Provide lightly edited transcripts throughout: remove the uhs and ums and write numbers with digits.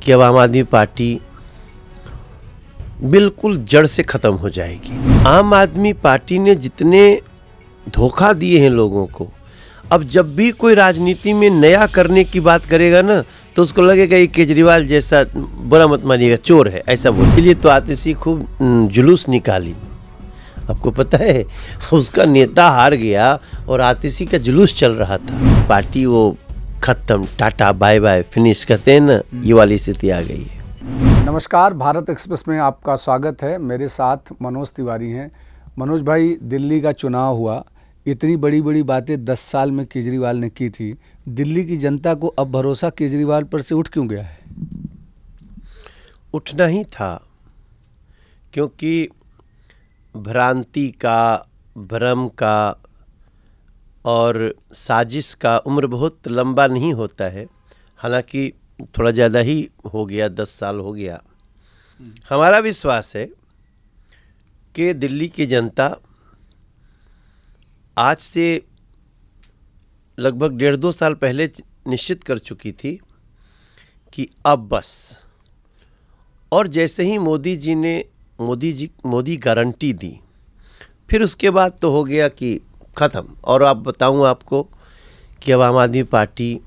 कि अब आम आदमी पार्टी बिल्कुल जड़ से ख़त्म हो जाएगी। आम आदमी पार्टी ने जितने धोखा दिए हैं लोगों को, अब जब भी कोई राजनीति में नया करने की बात करेगा ना तो उसको लगेगा ये केजरीवाल जैसा, बुरा मत मानिएगा, चोर है, ऐसा बोल। इसलिए तो आतिशी खूब जुलूस निकाली। आपको पता है उसका नेता हार गया और आतिशी का जुलूस चल रहा था। पार्टी वो खत्म, टाटा बाय बाय, फिनिश कहते हैं ना, ये वाली स्थिति आ गई है। नमस्कार, भारत एक्सप्रेस में आपका स्वागत है। मेरे साथ मनोज तिवारी हैं। मनोज भाई, दिल्ली का चुनाव हुआ, इतनी बड़ी बड़ी बातें 10 साल में केजरीवाल ने की थी। दिल्ली की जनता को अब भरोसा केजरीवाल पर से उठ क्यों गया है? उठना ही था, क्योंकि भ्रांति का, भ्रम का और साजिश का उम्र बहुत लंबा नहीं होता है। हालांकि थोड़ा ज़्यादा ही हो गया, 10 साल हो गया। हमारा विश्वास है कि दिल्ली की जनता आज से लगभग 1.5-2 साल पहले निश्चित कर चुकी थी कि अब बस। और जैसे ही मोदी गारंटी दी, फिर उसके बाद तो हो गया कि ख़त्म। और आप बताऊं आपको कि अब आम आदमी पार्टी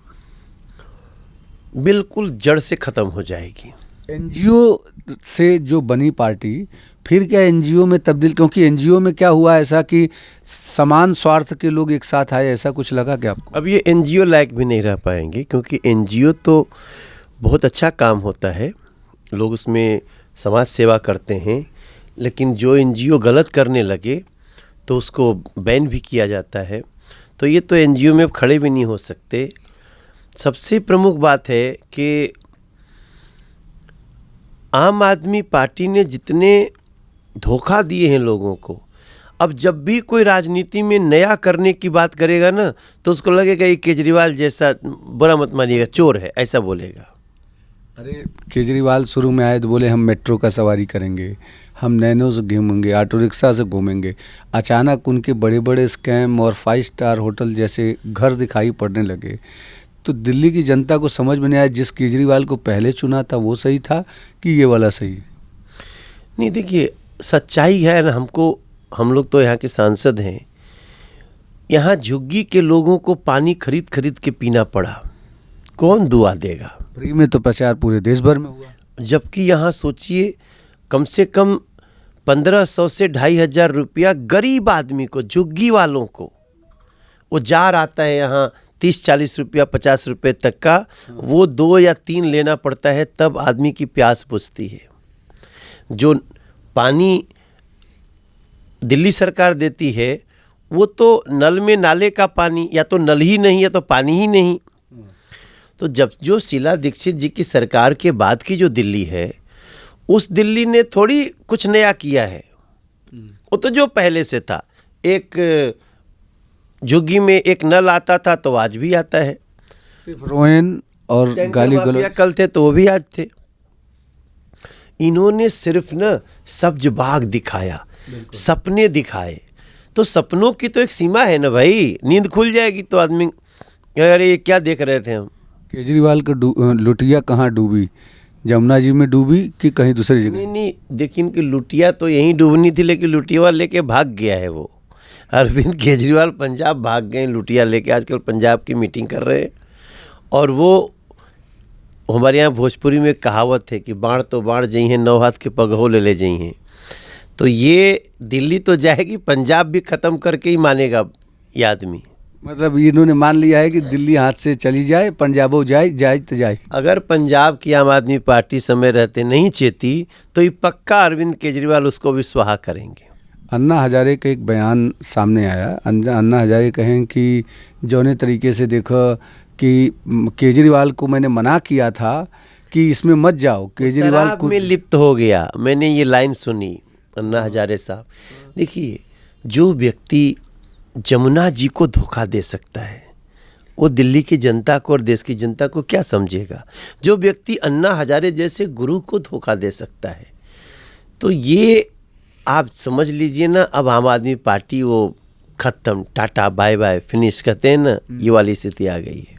बिल्कुल जड़ से ख़त्म हो जाएगी। एनजीओ से जो बनी पार्टी फिर क्या एनजीओ में तब्दील? क्योंकि एनजीओ में क्या हुआ ऐसा कि समान स्वार्थ के लोग एक साथ आए, ऐसा कुछ लगा क्या आपको? अब ये एनजीओ लायक भी नहीं रह पाएंगे, क्योंकि एनजीओ तो बहुत अच्छा काम होता है, लोग उसमें समाज सेवा करते हैं। लेकिन जो एनजीओ गलत करने लगे तो उसको बैन भी किया जाता है। तो ये तो एनजीओ में खड़े भी नहीं हो सकते। सबसे प्रमुख बात है कि आम आदमी पार्टी ने जितने धोखा दिए हैं लोगों को, अब जब भी कोई राजनीति में नया करने की बात करेगा ना तो उसको लगेगा ये केजरीवाल जैसा, बुरा मत मानिएगा, चोर है, ऐसा बोलेगा। अरे केजरीवाल शुरू में आए तो बोले हम मेट्रो का सवारी करेंगे, हम नैनो से घूमेंगे, ऑटो रिक्शा से घूमेंगे। अचानक उनके बड़े बड़े स्कैम और 5 स्टार होटल जैसे घर दिखाई पड़ने लगे। तो दिल्ली की जनता को समझ में नहीं आया जिस केजरीवाल को पहले चुना था वो सही था कि ये वाला सही? नहीं, देखिए, सच्चाई है ना, हम लोग तो यहाँ के सांसद हैं। यहाँ झुग्गी के लोगों को पानी खरीद खरीद के पीना पड़ा, कौन दुआ देगा? फ्री में तो प्रचार पूरे देश भर में हुआ। जबकि यहाँ सोचिए, कम से कम 1500 से 2500 रुपया गरीब आदमी को, झुग्गी वालों को, वो जार आता है यहाँ 30-40 रुपया, 50 रुपये तक का, वो 2 या 3 लेना पड़ता है, तब आदमी की प्यास बुझती है। जो पानी दिल्ली सरकार देती है वो तो नल में नाले का पानी, या तो नल ही नहीं या तो पानी ही नहीं। तो जब जो शीला दीक्षित जी की सरकार के बाद की जो दिल्ली है, उस दिल्ली ने थोड़ी कुछ नया किया है। वो तो जो पहले से था, एक झुग्गी में एक नल आता था तो आज भी आता है। सिर्फ रोयन और गाली गलौज कल थे तो वो भी आज थे। इन्होंने सिर्फ ना सब्ज बाग दिखाया, सपने दिखाए। तो सपनों की तो एक सीमा है ना भाई, नींद खुल जाएगी तो आदमी, अरे ये क्या देख रहे थे हम। केजरीवाल का लुटिया कहाँ डूबी? जमुना जी में डूबी कि कहीं दूसरी जगह? नहीं, देखिए, इनकी लुटिया तो यहीं डूबनी थी, लेकिन लुटिया लेके भाग गया है वो। अरविंद केजरीवाल पंजाब भाग गए लुटिया लेके, आजकल पंजाब की मीटिंग कर रहे हैं। और वो हमारे यहाँ भोजपुरी में कहावत है कि बाढ़ तो बाढ़ जई हैं, 9 हाथ के पगहो ले जई हैं। तो ये दिल्ली तो जाएगी, पंजाब भी ख़त्म करके ही मानेगा ये आदमी। मतलब इन्होंने मान लिया है कि दिल्ली हाथ से चली जाए, पंजाबो जाए तो जाए। अगर पंजाब की आम आदमी पार्टी समय रहते नहीं चेती तो ये पक्का अरविंद केजरीवाल उसको भी स्वाहा करेंगे। अन्ना हजारे का एक बयान सामने आया। अन्ना हजारे कहें कि जौने तरीके से देखो कि केजरीवाल को मैंने मना किया था कि इसमें मत जाओ, केजरीवाल शराब में लिप्त हो गया। मैंने ये लाइन सुनी अन्ना हजारे साहब। देखिए, जो व्यक्ति जमुना जी को धोखा दे सकता है वो दिल्ली की जनता को और देश की जनता को क्या समझेगा? जो व्यक्ति अन्ना हजारे जैसे गुरु को धोखा दे सकता है, तो ये आप समझ लीजिए ना, अब आम आदमी पार्टी वो खत्म, टाटा बाय बाय, फिनिश कहते हैं ना, ये वाली स्थिति आ गई है।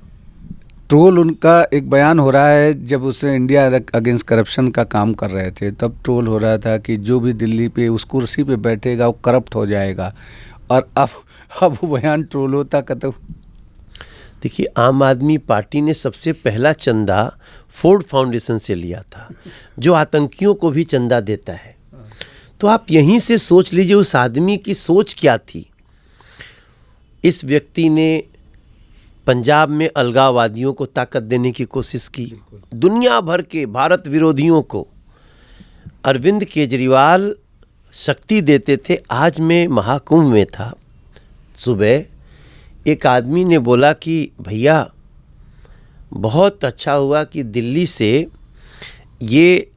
ट्रोल उनका एक बयान हो रहा है, जब उसे इंडिया अगेंस्ट करप्शन का काम कर रहे थे तब ट्रोल हो रहा था कि जो भी दिल्ली पे उस कुर्सी पे बैठेगा वो करप्ट हो जाएगा, और अब वो बयान ट्रोल होता कतई। देखिए, आम आदमी पार्टी ने सबसे पहला चंदा फोर्ड फाउंडेशन से लिया था, जो आतंकियों को भी चंदा देता है। तो आप यहीं से सोच लीजिए उस आदमी की सोच क्या थी। इस व्यक्ति ने पंजाब में अलगाववादियों को ताकत देने की कोशिश की, दुनिया भर के भारत विरोधियों को। अरविंद केजरीवाल शक्ति देते थे। आज मैं महाकुंभ में था, सुबह एक आदमी ने बोला कि भैया बहुत अच्छा हुआ कि दिल्ली से ये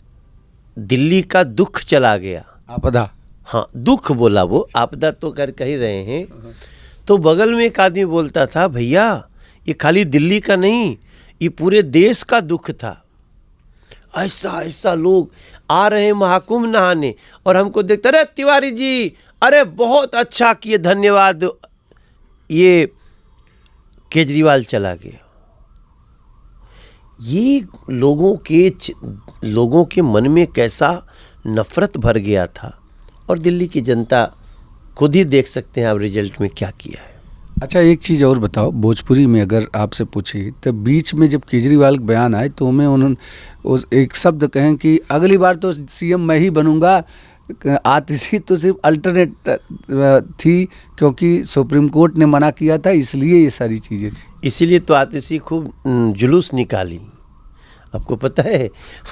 दिल्ली का दुख चला गया। आपदा, हाँ दुख बोला, वो आपदा तो कह ही रहे हैं। तो बगल में एक आदमी बोलता था भैया ये खाली दिल्ली का नहीं, ये पूरे देश का दुख था। ऐसा ऐसा लोग आ रहे हैं महाकुंभ नहाने और हमको देखते, अरे तिवारी जी अरे बहुत अच्छा किए धन्यवाद। ये केजरीवाल चला गया। ये लोगों के मन में कैसा नफरत भर गया था, और दिल्ली की जनता खुद ही देख सकते हैं आप रिजल्ट में क्या किया है। अच्छा एक चीज़ और बताओ, भोजपुरी में अगर आपसे पूछी तो बीच में जब केजरीवाल का बयान आए तो उन्होंने एक शब्द कहें कि अगली बार तो सीएम मैं ही बनूंगा। आतिशी तो सिर्फ अल्टरनेट थी, क्योंकि सुप्रीम कोर्ट ने मना किया था, इसलिए ये सारी चीज़ें थी। इसीलिए तो आतिशी खूब जुलूस निकाली। आपको पता है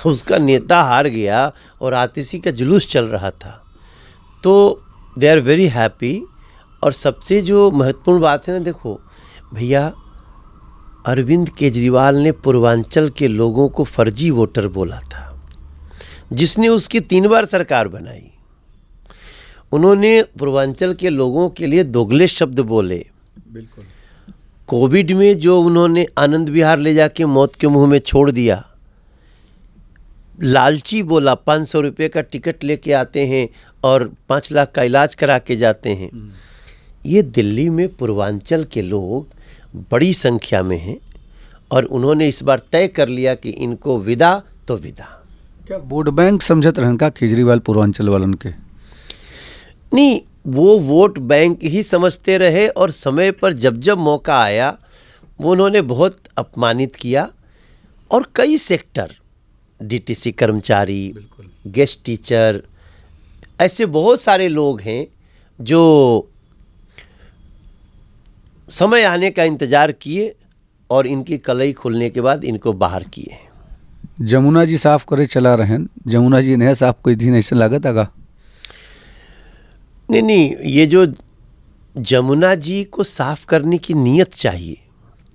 उसका नेता हार गया और आतिशी का जुलूस चल रहा था, तो दे आर वेरी हैप्पी। और सबसे जो महत्वपूर्ण बात है ना, देखो भैया अरविंद केजरीवाल ने पूर्वांचल के लोगों को फर्जी वोटर बोला था, जिसने उसकी 3 बार सरकार बनाई। उन्होंने पूर्वांचल के लोगों के लिए दोगले शब्द बोले। बिल्कुल। कोविड में जो उन्होंने आनंद विहार ले जाके मौत के मुंह में छोड़ दिया, लालची बोला, 500 रुपये का टिकट लेके आते हैं और 5 लाख का इलाज करा के जाते हैं। ये दिल्ली में पूर्वांचल के लोग बड़ी संख्या में हैं और उन्होंने इस बार तय कर लिया कि इनको विदा तो विदा। क्या वोट बैंक समझत रहन का केजरीवाल पूर्वांचल वालन के? नहीं, वो वोट बैंक ही समझते रहे, और समय पर जब जब मौका आया वो उन्होंने बहुत अपमानित किया। और कई सेक्टर, डीटीसी कर्मचारी, गेस्ट टीचर, ऐसे बहुत सारे लोग हैं जो समय आने का इंतज़ार किए और इनकी कलई खुलने के बाद इनको बाहर किए। जमुना जी साफ करे चला रहन, जमुना जी नहीं साफ कोई दिन ऐसा लागत आगा? नहीं, ये जो जमुना जी को साफ करने की नीयत चाहिए,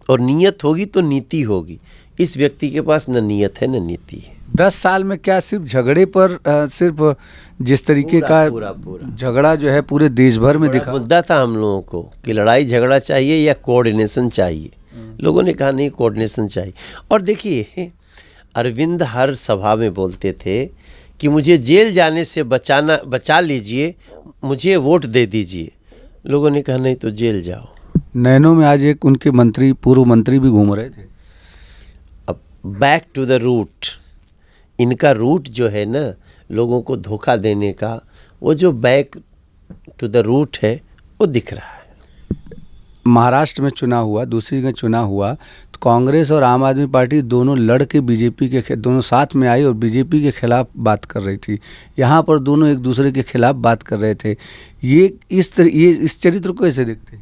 और नीयत होगी तो नीति होगी। इस व्यक्ति के पास न नीयत है न नीति है। 10 साल में क्या सिर्फ झगड़े पर सिर्फ जिस तरीके का झगड़ा जो है पूरे देश भर में दिखा। मुद्दा था हम लोगों को कि लड़ाई झगड़ा चाहिए या कोऑर्डिनेशन चाहिए। लोगों ने कहा नहीं, कोऑर्डिनेशन चाहिए। और देखिए अरविंद हर सभा में बोलते थे कि मुझे जेल जाने से बचा लीजिए, मुझे वोट दे दीजिए। लोगों ने कहा नहीं तो जेल जाओ। नैनो में आज एक उनके मंत्री, पूर्व मंत्री भी घूम रहे थे। अब बैक टू द रूट, इनका रूट जो है ना लोगों को धोखा देने का, वो जो बैक टू द रूट है वो दिख रहा है। महाराष्ट्र में चुनाव हुआ, दूसरी जगह चुनाव हुआ, तो कांग्रेस और आम आदमी पार्टी दोनों लड़ के बीजेपी के दोनों साथ में आई और बीजेपी के खिलाफ बात कर रही थी। यहाँ पर दोनों एक दूसरे के खिलाफ बात कर रहे थे। ये इस चरित्र को कैसे देखते?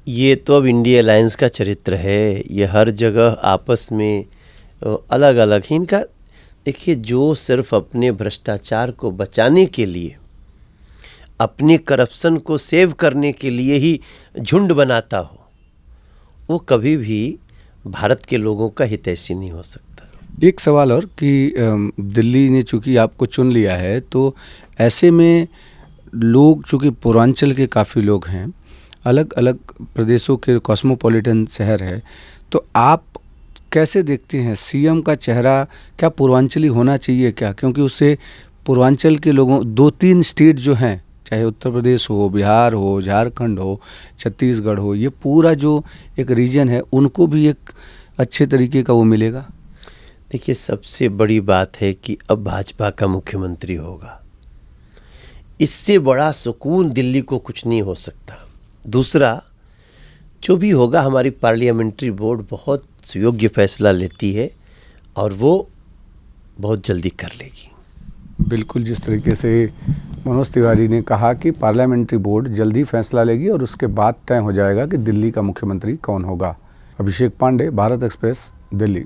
ये तो अब इंडिया अलायंस का चरित्र है। ये हर जगह आपस में अलग अलग ही इनका। देखिए, जो सिर्फ अपने भ्रष्टाचार को बचाने के लिए, अपने करप्शन को सेव करने के लिए ही झुंड बनाता हो, वो कभी भी भारत के लोगों का हितैषी नहीं हो सकता। एक सवाल और कि दिल्ली ने चूँकि आपको चुन लिया है, तो ऐसे में लोग, चूँकि पूर्वांचल के काफ़ी लोग हैं, अलग अलग प्रदेशों के कॉस्मोपॉलिटन शहर है, तो आप कैसे देखते हैं सीएम का चेहरा क्या पूर्वांचली होना चाहिए क्या? क्योंकि उससे पूर्वांचल के लोगों 2-3 स्टेट जो हैं, चाहे उत्तर प्रदेश हो, बिहार हो, झारखंड हो, छत्तीसगढ़ हो, ये पूरा जो एक रीजन है, उनको भी एक अच्छे तरीके का वो मिलेगा? देखिए, सबसे बड़ी बात है कि अब भाजपा का मुख्यमंत्री होगा। इससे बड़ा सुकून दिल्ली को कुछ नहीं हो सकता। दूसरा, जो भी होगा, हमारी पार्लियामेंट्री बोर्ड बहुत सुयोग्य फैसला लेती है और वो बहुत जल्दी कर लेगी। बिल्कुल, जिस तरीके से मनोज तिवारी ने कहा कि पार्लियामेंट्री बोर्ड जल्दी फैसला लेगी और उसके बाद तय हो जाएगा कि दिल्ली का मुख्यमंत्री कौन होगा। अभिषेक पांडे, भारत एक्सप्रेस, दिल्ली।